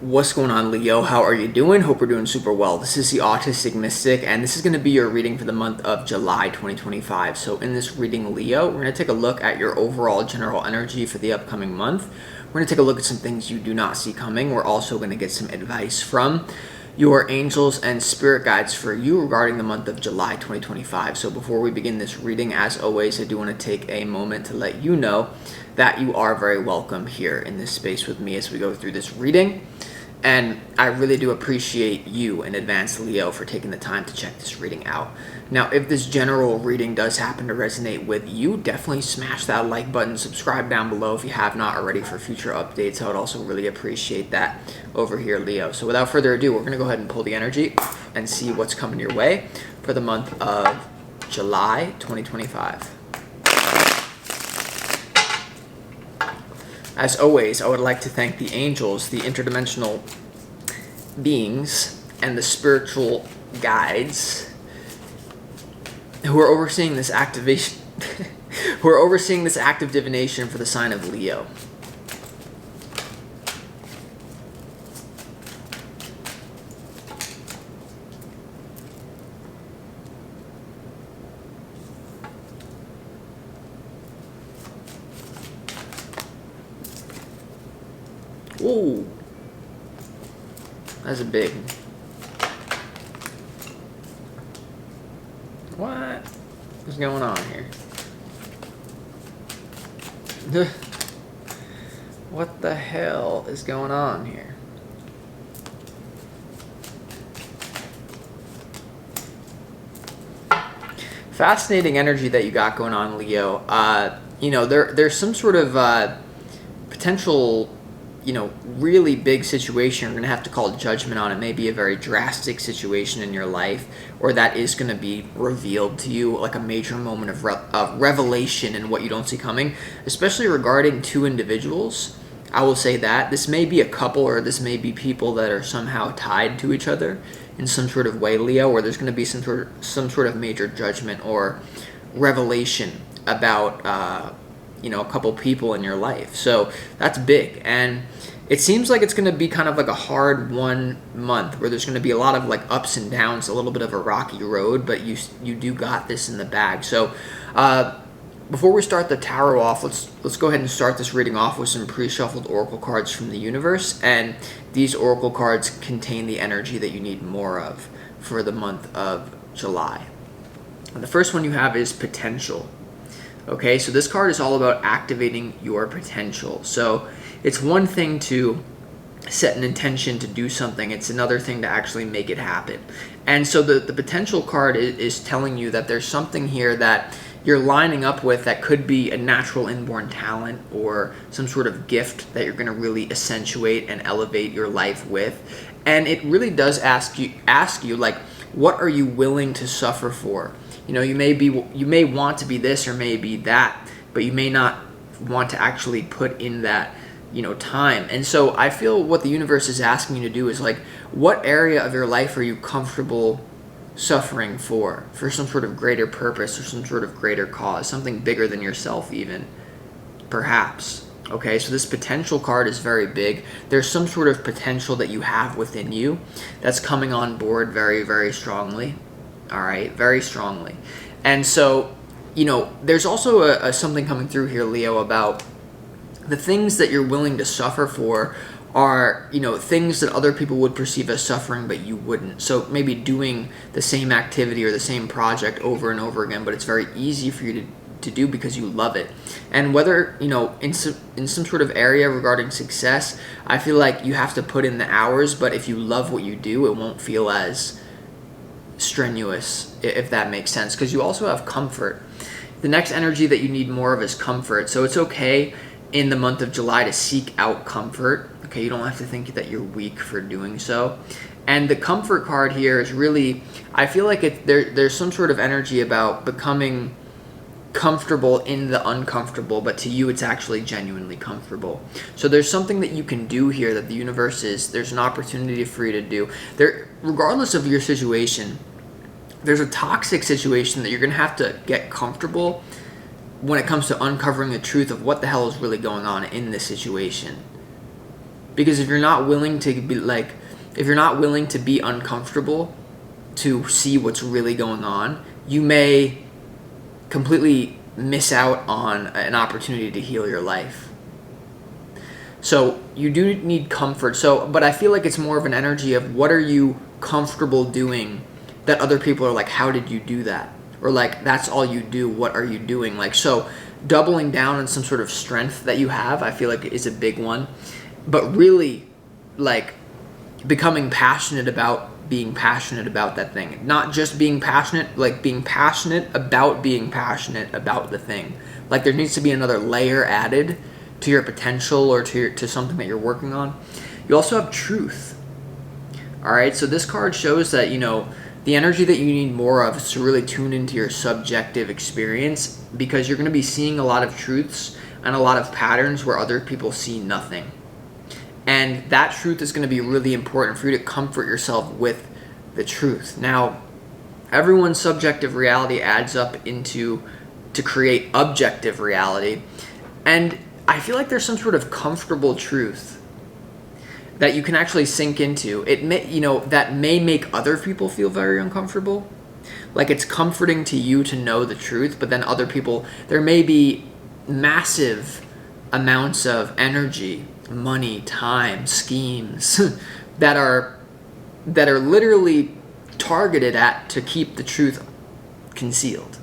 What's going on, Leo? How are you doing? Hope we're doing super well. This is the Autistic Mystic, and this is going to be your reading for the month of July 2025. So in this reading, Leo, we're going to take a look at your overall general energy for the upcoming month. We're going to take a look at some things you do not see coming. We're also going to get some advice from your angels and spirit guides for you regarding the month of July 2025. So before we begin this reading, as always, I do want to take a moment to let you know that you are very welcome here in this space with me as we go through this reading. And I really do appreciate you in advance, Leo, for taking the time to check this reading out. Now, if this general reading does happen to resonate with you, definitely smash that like button, subscribe down below if you have not already for future updates. I would also really appreciate that over here, Leo. So without further ado, we're going to go ahead and pull the energy and see what's coming your way for the month of July 2025. As always, I would like to thank the angels, the interdimensional beings, and the spiritual guides who are overseeing this activation, who are overseeing this active divination for the sign of Leo. Ooh, that's a big. What is going on here? What the hell is going on here? Fascinating energy that you got going on, Leo. There's some sort of potential, really big situation. You're going to have to call judgment on. It may be a very drastic situation in your life, or that is going to be revealed to you, like a major moment of revelation in what you don't see coming, especially regarding two individuals. I will say that this may be a couple, or this may be people that are somehow tied to each other in some sort of way, Leo, where there's going to be some sort of major judgment or revelation about a couple people in your life. So that's big, and it seems like it's going to be kind of like a hard 1 month where there's going to be a lot of like ups and downs, a little bit of a rocky road, but you do got this in the bag. So before we start the tarot off, let's go ahead and start this reading off with some pre-shuffled oracle cards from the universe, and these oracle cards contain the energy that you need more of for the month of July. And the first one you have is potential. Okay, so this card is all about activating your potential. So it's one thing to set an intention to do something. It's another thing to actually make it happen. And so the potential card is telling you that there's something here that you're lining up with that could be a natural inborn talent or some sort of gift that you're going to really accentuate and elevate your life with. And it really does ask you like, what are you willing to suffer for? You may want to be this or maybe that, but you may not want to actually put in that, time. And so I feel what the universe is asking you to do is like, what area of your life are you comfortable suffering for some sort of greater purpose or some sort of greater cause, something bigger than yourself even, perhaps. Okay, so this potential card is very big. There's some sort of potential that you have within you that's coming on board very, very strongly. All right, very strongly. And so, there's also something coming through here, Leo, about the things that you're willing to suffer for are, things that other people would perceive as suffering, but you wouldn't. So maybe doing the same activity or the same project over and over again, but it's very easy for you to do because you love it. And whether, in some sort of area regarding success, I feel like you have to put in the hours, but if you love what you do, it won't feel as strenuous, if that makes sense, because you also have comfort. The next energy that you need more of is comfort. So it's okay in the month of July to seek out comfort. Okay, you don't have to think that you're weak for doing so. And the comfort card here is really, I feel like there's some sort of energy about becoming comfortable in the uncomfortable, but to you it's actually genuinely comfortable. So there's something that you can do here that the universe there's an opportunity for you to do there, regardless of your situation. There's a toxic situation that you're going to have to get comfortable when it comes to uncovering the truth of what the hell is really going on in this situation. Because if you're not willing to be like, if you're not willing to be uncomfortable to see what's really going on, you may completely miss out on an opportunity to heal your life. So you do need comfort. So, but I feel like it's more of an energy of what are you comfortable doing that other people are like, how did you do that? Or like, that's all you do, what are you doing? Like, so doubling down on some sort of strength that you have, I feel like is a big one. But really, like, becoming passionate about being passionate about that thing. Not just being passionate, like being passionate about the thing. Like, there needs to be another layer added to your potential or to something that you're working on. You also have truth. All right, so this card shows that, you know, the energy that you need more of is to really tune into your subjective experience, because you're going to be seeing a lot of truths and a lot of patterns where other people see nothing. And that truth is going to be really important for you to comfort yourself with the truth. Now, everyone's subjective reality adds up to create objective reality. And I feel like there's some sort of comfortable truth that you can actually sink into. It may, you know, that may make other people feel very uncomfortable. Like, it's comforting to you to know the truth, but then other people, there may be massive amounts of energy, money, time, schemes that are literally targeted at to keep the truth concealed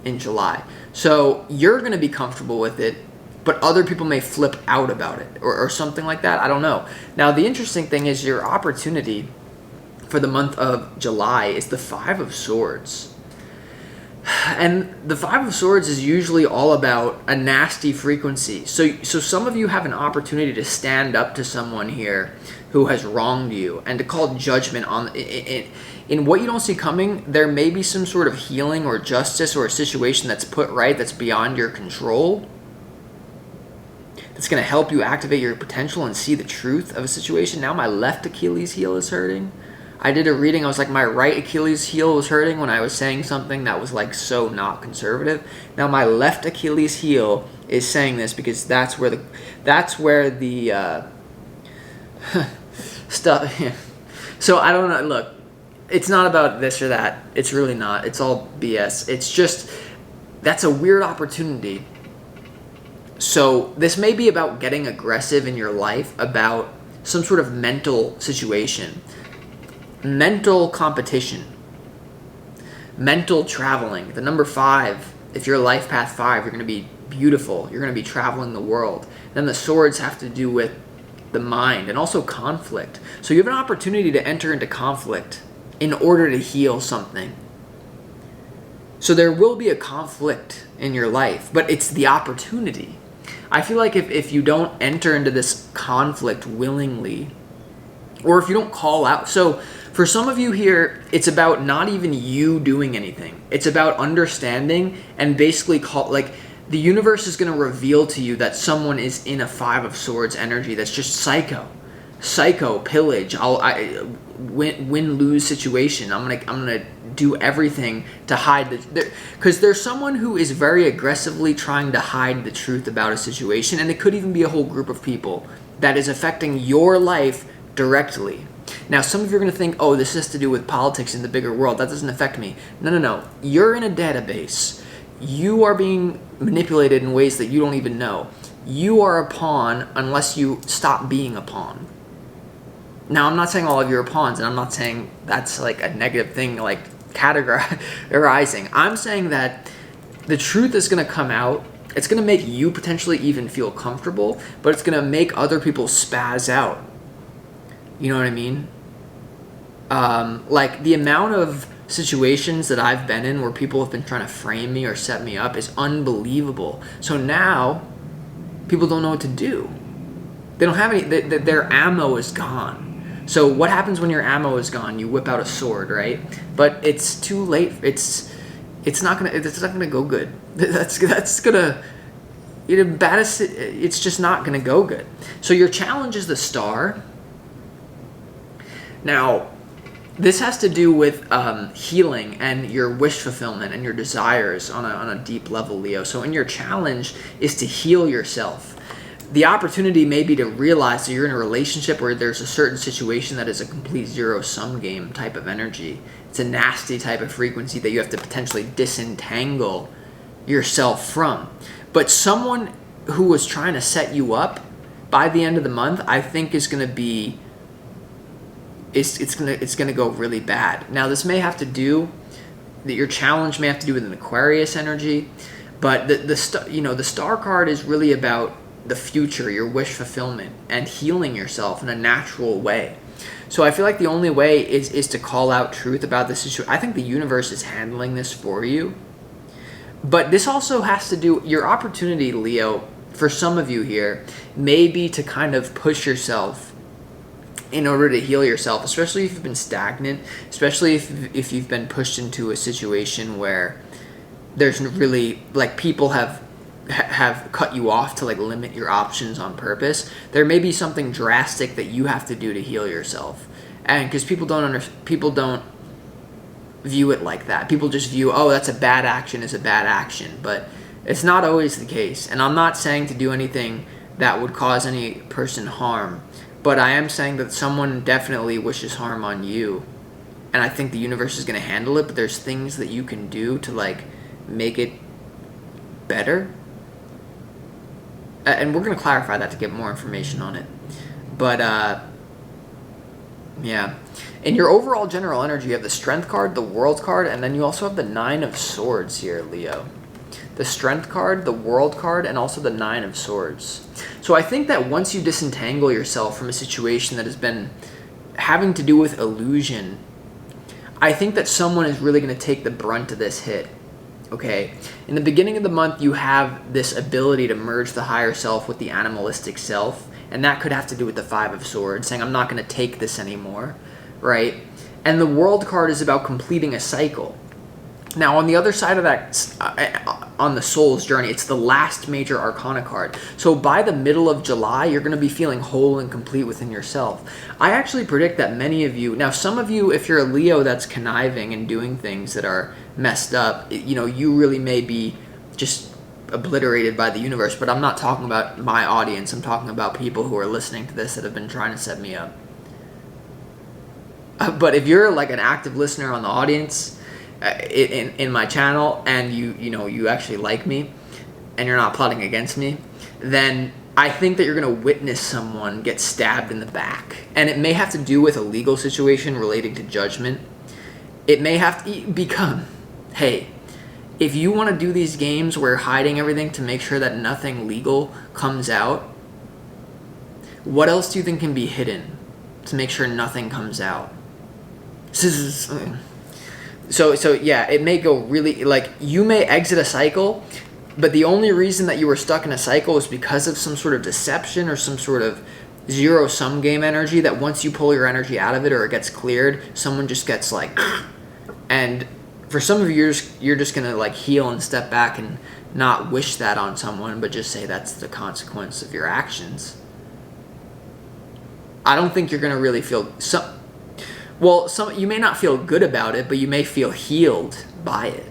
in July. So you're going to be comfortable with it, but other people may flip out about it or something like that. I don't know. Now, the interesting thing is your opportunity for the month of July is the Five of Swords. And the Five of Swords is usually all about a nasty frequency. So some of you have an opportunity to stand up to someone here who has wronged you and to call judgment on in what you don't see coming. There may be some sort of healing or justice or a situation that's put right that's beyond your control, that's going to help you activate your potential and see the truth of a situation. Now my left Achilles heel is hurting. I did a reading, I was like, my right Achilles heel was hurting when I was saying something that was like so not conservative. Now my left Achilles heel is saying this because that's where the stuff. So I don't know. Look, it's not about this or that. It's really not. It's all BS. It's just, that's a weird opportunity. So this may be about getting aggressive in your life about some sort of mental situation. Mental competition, mental traveling. The number 5, if you're life path 5, you're going to be beautiful. You're going to be traveling the world. Then the swords have to do with the mind and also conflict. So you have an opportunity to enter into conflict in order to heal something. So there will be a conflict in your life, but it's the opportunity. I feel like if you don't enter into this conflict willingly, or if you don't call out. So for some of you here, it's about not even you doing anything. It's about understanding and basically the universe is going to reveal to you that someone is in a Five of Swords energy that's just psycho, pillage, win-lose situation. I'm gonna do everything to hide because there's someone who is very aggressively trying to hide the truth about a situation, and it could even be a whole group of people that is affecting your life directly. Now, some of you are going to think, oh, this has to do with politics in the bigger world. That doesn't affect me. No. You're in a database. You are being manipulated in ways that you don't even know. You are a pawn unless you stop being a pawn. Now, I'm not saying all of you are pawns, and I'm not saying that's like a negative thing, like categorizing. I'm saying that the truth is going to come out. It's going to make you potentially even feel comfortable, but it's going to make other people spaz out. You know what I mean? Like, the amount of situations that I've been in where people have been trying to frame me or set me up is unbelievable. So now people don't know what to do. They don't have any, their ammo is gone. So what happens when your ammo is gone? You whip out a sword, right? But it's too late. It's not gonna go good. That's gonna, it's just not gonna go good. So your challenge is the Star. Now, this has to do with healing and your wish fulfillment and your desires on a deep level, Leo. So in your challenge is to heal yourself. the opportunity may be to realize that you're in a relationship where there's a certain situation that is a complete zero-sum game type of energy. It's a nasty type of frequency that you have to potentially disentangle yourself from. But someone who was trying to set you up by the end of the month, I think is going to be, it's going to go really bad. Now, this may have to do, that your challenge may have to do with an Aquarius energy, but the star card is really about the future, your wish fulfillment, and healing yourself in a natural way. So I feel like the only way is to call out truth about this issue. I think the universe is handling this for you. But this also has to do, your opportunity, Leo, for some of you here, may be to kind of push yourself in order to heal yourself, especially if you've been stagnant, especially if you've been pushed into a situation where there's really, like, people have cut you off to, like, limit your options on purpose. There may be something drastic that you have to do to heal yourself. And because people don't view it like that. People just view, oh, that's a bad action is a bad action. But it's not always the case. And I'm not saying to do anything that would cause any person harm. But I am saying that someone definitely wishes harm on you. And I think the universe is going to handle it. But there's things that you can do to, like, make it better. And we're going to clarify that to get more information on it. But, yeah. In your overall general energy, you have the Strength card, the World card, and then you also have the Nine of Swords here, Leo. The Strength card, the World card, and also the Nine of Swords. So I think that once you disentangle yourself from a situation that has been having to do with illusion, I think that someone is really going to take the brunt of this hit. Okay, in the beginning of the month, you have this ability to merge the higher self with the animalistic self, and that could have to do with the Five of Swords, saying, I'm not going to take this anymore, right? And the World card is about completing a cycle. Now, on the other side of that, on the soul's journey, it's the last major arcana card. So by the middle of July, you're going to be feeling whole and complete within yourself. I actually predict that many of you, now some of you, if you're a Leo that's conniving and doing things that are messed up, you really may be just obliterated by the universe. But I'm not talking about my audience. I'm talking about people who are listening to this that have been trying to set me up. But if you're like an active listener on the audience, in my channel, and you actually like me and you're not plotting against me, then I think that you're going to witness someone get stabbed in the back. And it may have to do with a legal situation relating to judgment. It may have to become, hey, if you want to do these games where you're hiding everything to make sure that nothing legal comes out, what else do you think can be hidden to make sure nothing comes out? So yeah, it may go really, like, you may exit a cycle, but the only reason that you were stuck in a cycle is because of some sort of deception or some sort of zero-sum game energy, that once you pull your energy out of it or it gets cleared, someone just gets like, and for some of you, you're just going to, like, heal and step back and not wish that on someone, but just say that's the consequence of your actions. I don't think you're going to really feel you may not feel good about it, but you may feel healed by it.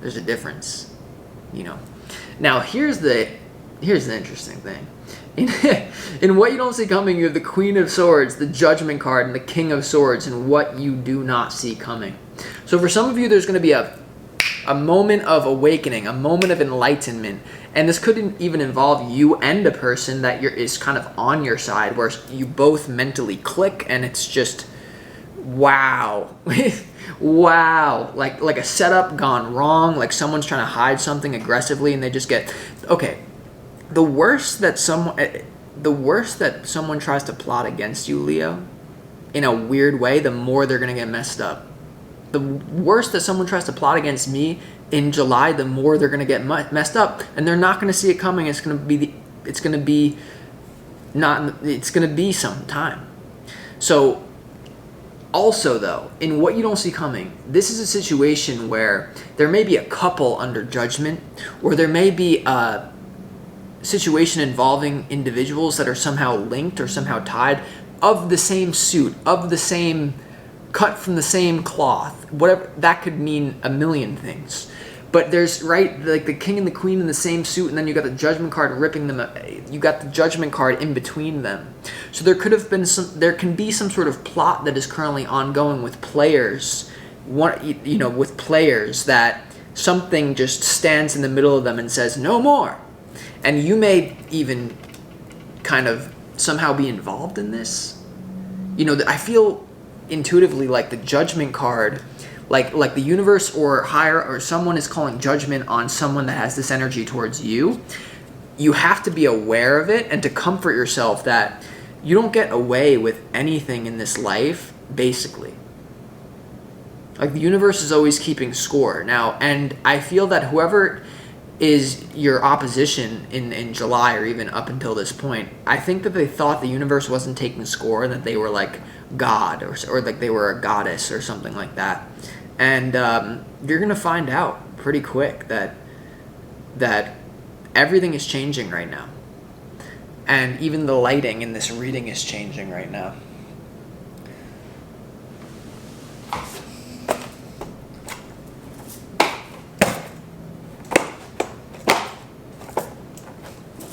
There's a difference, Now, here's the interesting thing. In what you don't see coming, you have the Queen of Swords, the Judgment card, and the King of Swords, and what you do not see coming. So for some of you, there's going to be a moment of awakening, a moment of enlightenment. And this could even involve you and a person that is kind of on your side, where you both mentally click, and it's just, wow. Wow. Like a setup gone wrong, like someone's trying to hide something aggressively, and they just get, okay. The worse that someone tries to plot against you, Leo, in a weird way, the more they're going to get messed up. The worse that someone tries to plot against me in July, the more they're going to get messed up, and they're not going to see it coming. It's going to be some time. So, also though, in what you don't see coming, this is a situation where there may be a couple under judgment, or there may be a situation involving individuals that are somehow linked or somehow tied, of the same suit, of the same, cut from the same cloth, whatever. That could mean a million things. But there's, right, like the king and the queen in the same suit, and then you got the judgment card ripping them. You got the judgment card in between them. So there could have been there can be some sort of plot that is currently ongoing with players. With players that something just stands in the middle of them and says no more, and you may even kind of somehow be involved in this. I feel intuitively like the judgment card, like the universe or higher or someone is calling judgment on someone that has this energy towards you. You have to be aware of it and to comfort yourself that you don't get away with anything in this life, basically. Like, the universe is always keeping score now, and I feel that whoever is your opposition in July or even up until this point, I think that they thought the universe wasn't taking score and that they were like God or like they were a goddess or something like that. And you're going to find out pretty quick that everything is changing right now. And even the lighting in this reading is changing right now.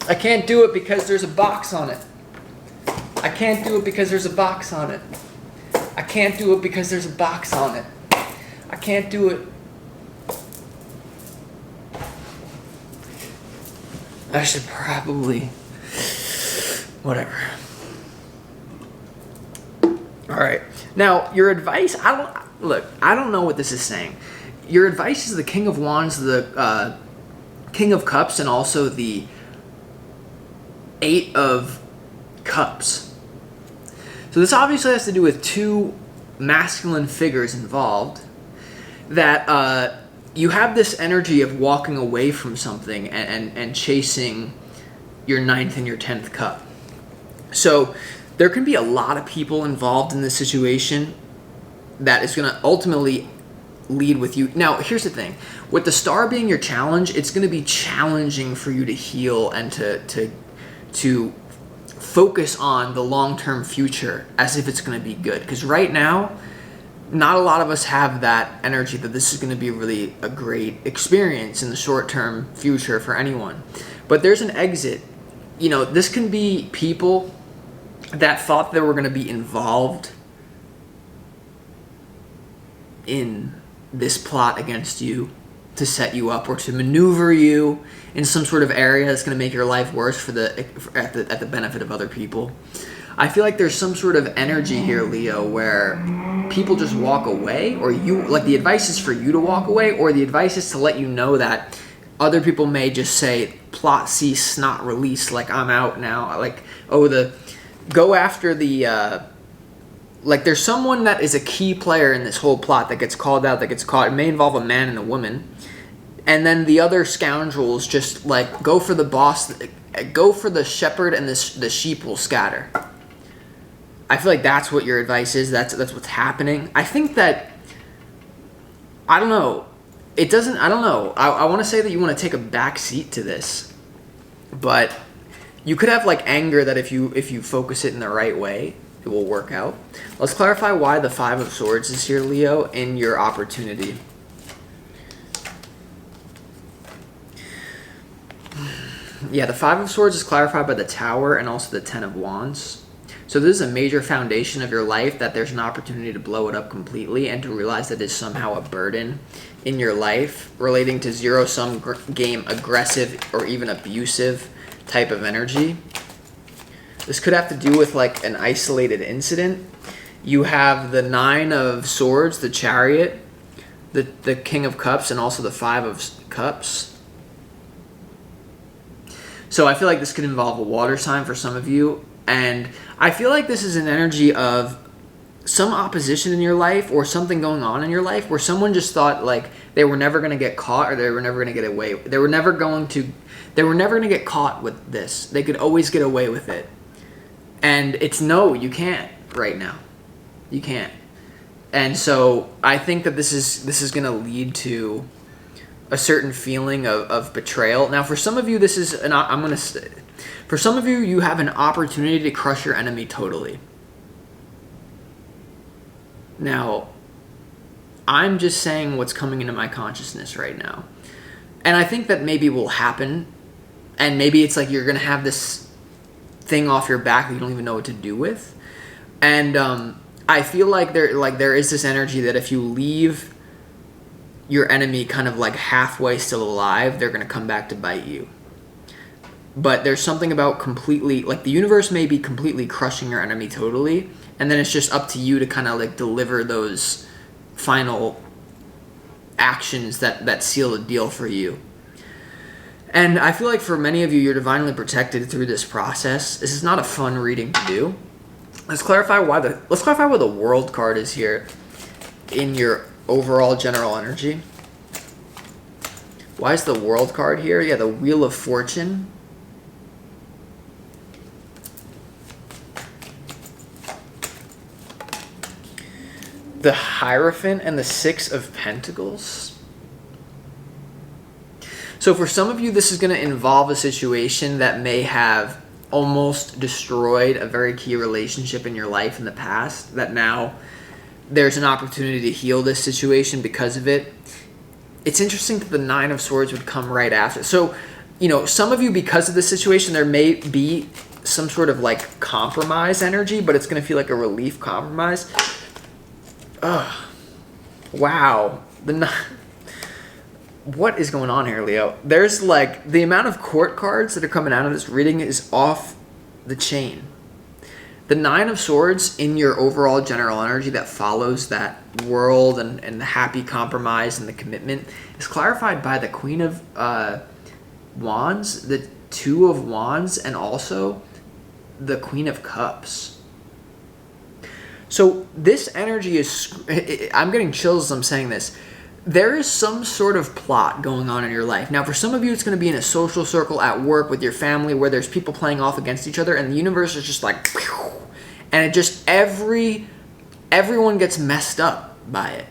I can't do it because there's a box on it. I can't do it because there's a box on it. I can't do it because there's a box on it. I can't do it. I should probably... Whatever. Alright. Now, your advice... I don't know what this is saying. Your advice is the King of Wands, the King of Cups, and also the Eight of Cups. So this obviously has to do with two masculine figures involved, that you have this energy of walking away from something and chasing your 9th and your 10th cup. So there can be a lot of people involved in this situation that is going to ultimately lead with you. Now, here's the thing. With the star being your challenge, it's going to be challenging for you to heal and to focus on the long-term future as if it's going to be good. Because right now, not a lot of us have that energy that this is going to be really a great experience in the short-term future for anyone. But there's an exit. This can be people that thought they were going to be involved in this plot against you to set you up or to maneuver you in some sort of area that's going to make your life worse at the benefit of other people. I feel like there's some sort of energy here, Leo, where people just walk away, or the advice is for you to walk away, or the advice is to let you know that other people may just say, plot cease, not release, like, I'm out now. Like, go after the... there's someone that is a key player in this whole plot that gets called out, that gets caught. It may involve a man and a woman. And then the other scoundrels just, go for the boss, go for the shepherd, and the sheep will scatter. I feel like that's what your advice is. That's what's happening. I think that... I don't know. It doesn't... I don't know. I want to say that you want to take a back seat to this. But you could have, anger that if you focus it in the right way, it will work out. Let's clarify why the Five of Swords is here, Leo, in your opportunity. Yeah, the Five of Swords is clarified by the Tower and also the Ten of Wands. So this is a major foundation of your life, that there's an opportunity to blow it up completely and to realize that it's somehow a burden in your life relating to zero-sum game, aggressive or even abusive type of energy. This could have to do with an isolated incident. You have the Nine of Swords, the Chariot, the King of Cups, and also the Five of Cups. So I feel like this could involve a water sign for some of you. And I feel like this is an energy of some opposition in your life or something going on in your life where someone just thought they were never going to get caught, or they were never going to get away. They were never going to get caught with this. They could always get away with it. And it's no, you can't right now. You can't. And so I think that this is going to lead to a certain feeling of betrayal. Now, for some of you, for some of you, you have an opportunity to crush your enemy totally. Now, I'm just saying what's coming into my consciousness right now. And I think that maybe will happen, and maybe it's like you're gonna have this thing off your back that you don't even know what to do with. And I feel like there is this energy that if you leave your enemy kind of like halfway still alive, they're gonna come back to bite you. But there's something about completely, like, the universe may be completely crushing your enemy totally, and then it's just up to you to kind of like deliver those final actions that seal the deal for you. And I feel like for many of you, you're divinely protected through this process. This is not a fun reading to do. Let's clarify why the World card is here in your overall general energy. Why is the World card here? Yeah, the Wheel of Fortune. The Hierophant and the Six of Pentacles. So for some of you, this is going to involve a situation that may have almost destroyed a very key relationship in your life in the past, that now there's an opportunity to heal this situation because of it. It's interesting that the Nine of Swords would come right after. So, some of you, because of this situation, there may be some sort of like compromise energy, but it's going to feel like a relief compromise. Wow. What is going on here, Leo? There's like the amount of court cards that are coming out of this reading is off the chain. The Nine of Swords in your overall general energy that follows that world and the happy compromise and the commitment is clarified by the Queen of Wands, the Two of Wands, and also the Queen of Cups. So this energy is, I'm getting chills as I'm saying this. There is some sort of plot going on in your life. Now, for some of you, it's going to be in a social circle at work with your family where there's people playing off against each other, and the universe is just like, and it just, everyone gets messed up by it.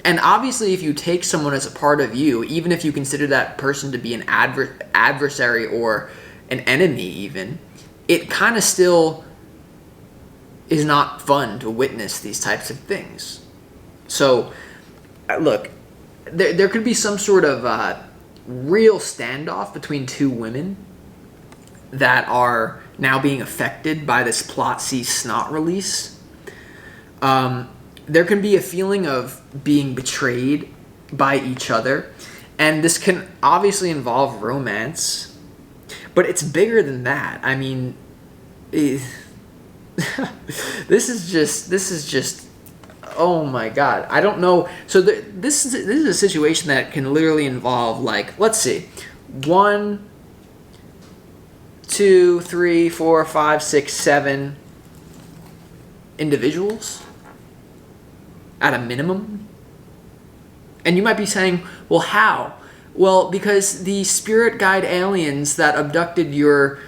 And obviously, if you take someone as a part of you, even if you consider that person to be an adversary or an enemy even, it kind of still is not fun to witness these types of things. So, look, there could be some sort of real standoff between two women that are now being affected by this Plot C snot release. There can be a feeling of being betrayed by each other, and this can obviously involve romance, but it's bigger than that. I mean, this is just oh my god, I don't know. So this is a situation that can literally involve, like, let's see, 1 2 3 4 5 6 7 individuals at a minimum. And you might be saying, well, how? Well, because the spirit guide aliens that abducted your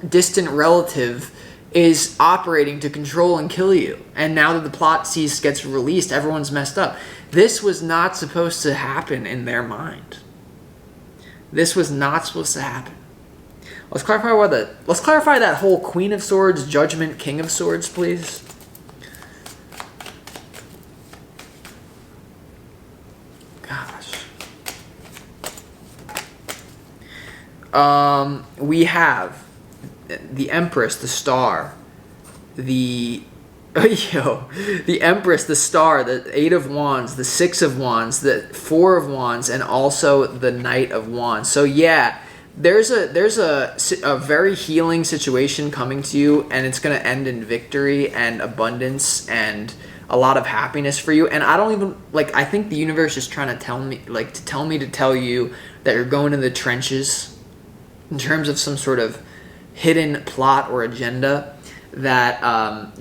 distant relative is operating to control and kill you. And now that the Plot C gets released, everyone's messed up. This was not supposed to happen in their mind. This was not supposed to happen. Let's clarify that whole Queen of Swords, Judgment, King of Swords, please. We have the Empress, the Star, the Empress, the Star, the Eight of Wands, the Six of Wands, the Four of Wands, and also the Knight of Wands. So yeah, there's a very healing situation coming to you, and it's going to end in victory and abundance and a lot of happiness for you. And I don't even, I think the universe is trying to tell me to tell you that you're going to the trenches in terms of some sort of hidden plot or agenda, that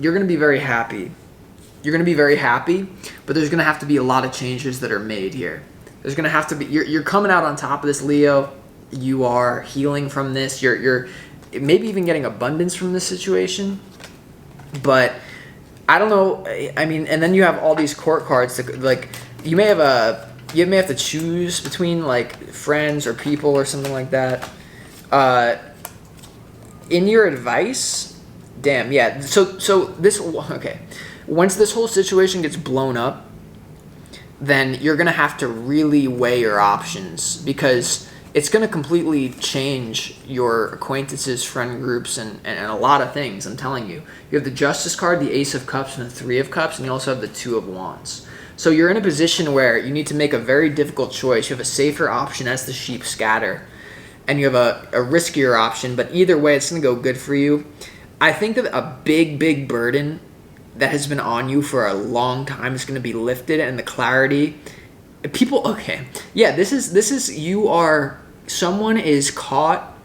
you're going to be very happy. You're going to be very happy, but there's going to have to be a lot of changes that are made here. There's going to have to be, you're coming out on top of this, Leo. You are healing from this. You're maybe even getting abundance from this situation. But I don't know. I mean, and then you have all these court cards that, you may have to choose between friends or people or something like that. In your advice, damn, yeah. So this, okay. Once this whole situation gets blown up, then you're going to have to really weigh your options, because it's going to completely change your acquaintances, friend groups, and a lot of things. I'm telling you. You have the Justice card, the Ace of Cups, and the Three of Cups, and you also have the Two of Wands. So you're in a position where you need to make a very difficult choice. You have a safer option as the sheep scatter, and you have a riskier option, but either way, it's going to go good for you. I think that a big burden that has been on you for a long time is going to be lifted, and the clarity. People, okay, yeah, this is someone is caught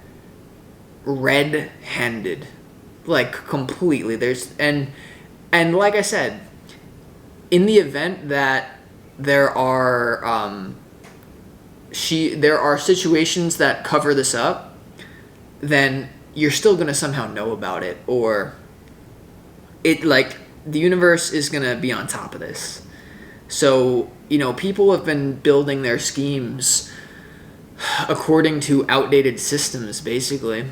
red-handed, like completely. And like I said, in the event that there are situations that cover this up, then you're still gonna somehow know about it, or it, like, the universe is gonna be on top of this. So, people have been building their schemes according to outdated systems, basically.